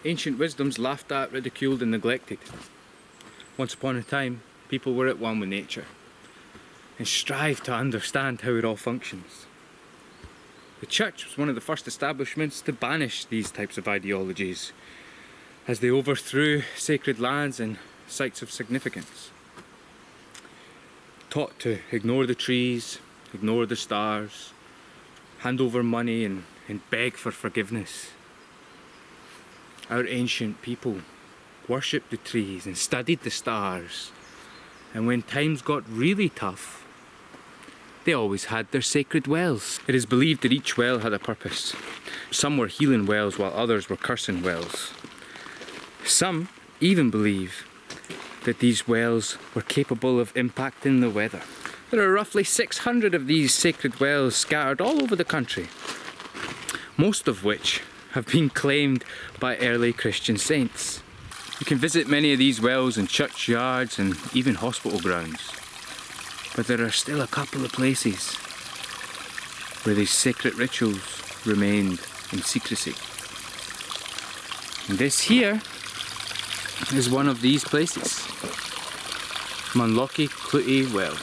ancient wisdoms laughed at, ridiculed and neglected. Once upon a time, people were at one with nature and strived to understand how it all functions. The church was one of the first establishments to banish these types of ideologies as they overthrew sacred lands and sites of significance. Taught to ignore the trees, ignore the stars, hand over money and beg for forgiveness. Our ancient people worshipped the trees and studied the stars, and when times got really tough, they always had their sacred wells. It is believed that each well had a purpose. Some were healing wells while others were cursing wells. Some even believe that these wells were capable of impacting the weather. There are roughly 600 of these sacred wells scattered all over the country, most of which have been claimed by early Christian saints. You can visit many of these wells in churchyards and even hospital grounds, but there are still a couple of places where these sacred rituals remained in secrecy. And this here is one of these places, Munlochy Clootie Well.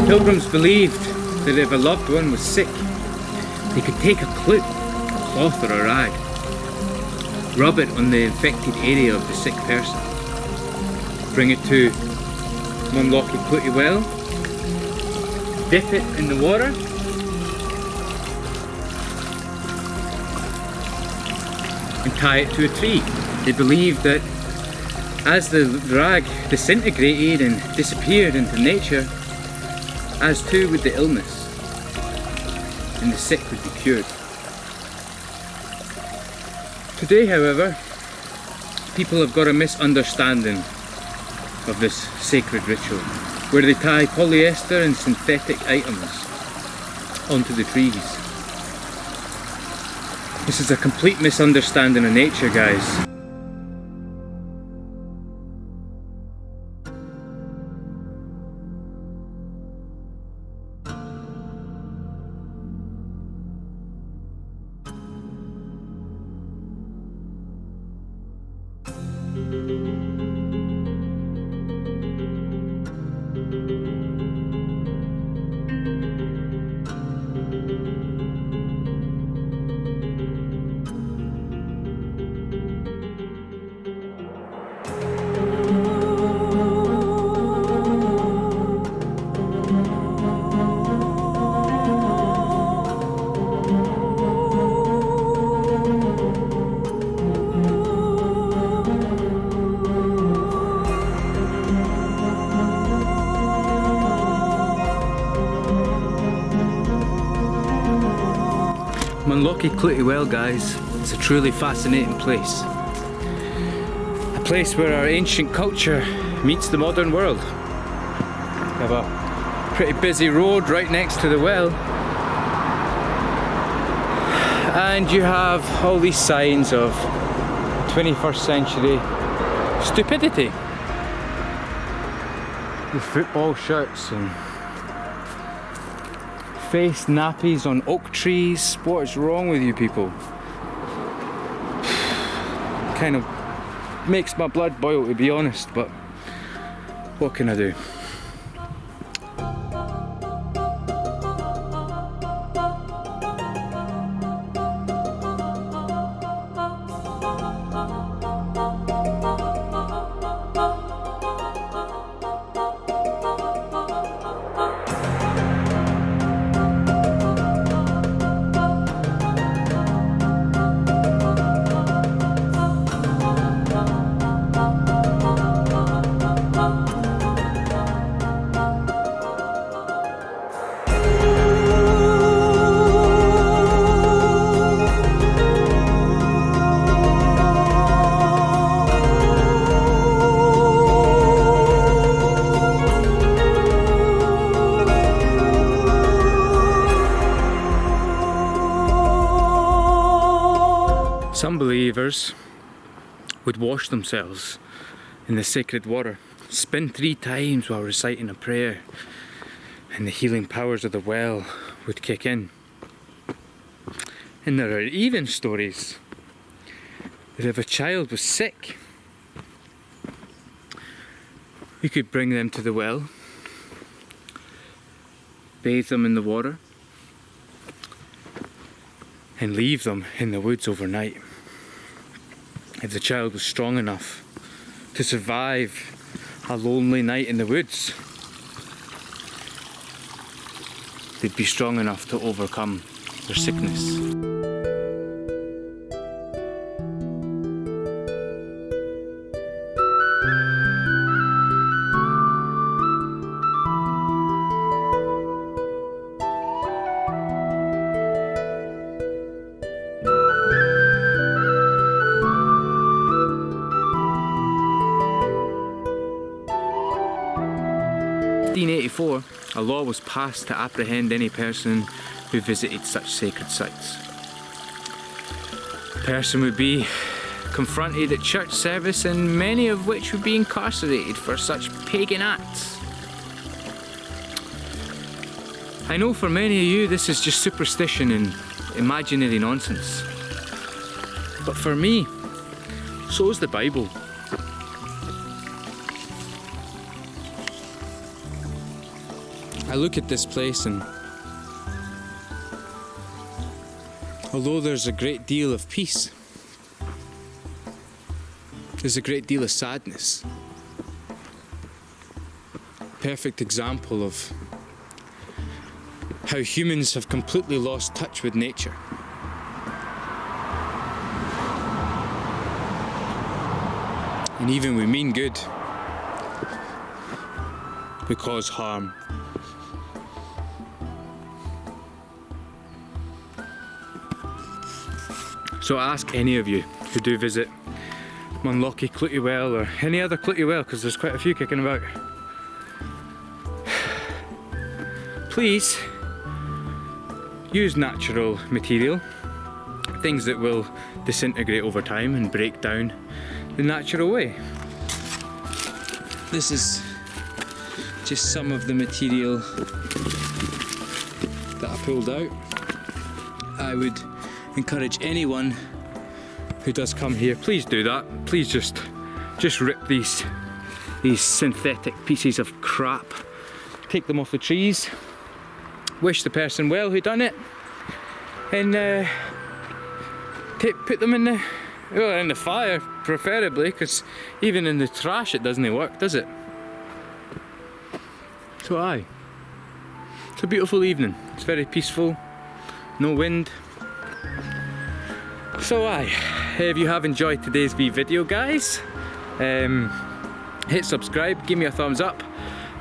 Pilgrims believed that if a loved one was sick, they could take a clute, a cloth or a rag, rub it on the infected area of the sick person, bring it to Munlochy Clootie Well, dip it in the water, and tie it to a tree. They believed that as the rag disintegrated and disappeared into nature, as too would the illness, and the sick would be cured. Today, however, people have got a misunderstanding of this sacred ritual, where they tie polyester and synthetic items onto the trees. This is a complete misunderstanding of nature, guys. Munlochy Clootie Well, guys, it's a truly fascinating place. A place where our ancient culture meets the modern world. We have a pretty busy road right next to the well, and you have all these signs of 21st century stupidity with football shirts and face nappies on oak trees. What is wrong with you people? Kind of makes my blood boil, to be honest, but what can I do? Some believers would wash themselves in the sacred water, spin 3 times while reciting a prayer, and the healing powers of the well would kick in. And there are even stories that if a child was sick, you could bring them to the well, bathe them in the water, and leave them in the woods overnight. If the child was strong enough to survive a lonely night in the woods, they'd be strong enough to overcome their sickness. In 1884, a law was passed to apprehend any person who visited such sacred sites. The person would be confronted at church service, and many of which would be incarcerated for such pagan acts. I know for many of you this is just superstition and imaginary nonsense, but for me, so is the Bible. I look at this place, and although there's a great deal of peace, there's a great deal of sadness. Perfect example of how humans have completely lost touch with nature. And even we mean good, we cause harm. So I ask any of you who do visit Munlochy Clootie Well or any other Clootie Well, because there's quite a few kicking about, please use natural material, things that will disintegrate over time and break down the natural way. This is just some of the material that I pulled out. I would encourage anyone who does come here, please do that. Please just rip these synthetic pieces of crap, take them off the trees, wish the person well who done it, and put them in the fire, preferably, because even in the trash it doesn't work, does it? So aye, it's a beautiful evening. It's very peaceful, no wind. So aye, if you have enjoyed today's wee video, guys, hit subscribe, give me a thumbs up.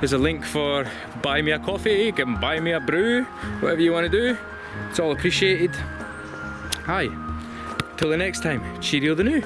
There's a link for buy me a coffee, you can buy me a brew, whatever you want to do. It's all appreciated. Aye, till the next time, cheerio the new.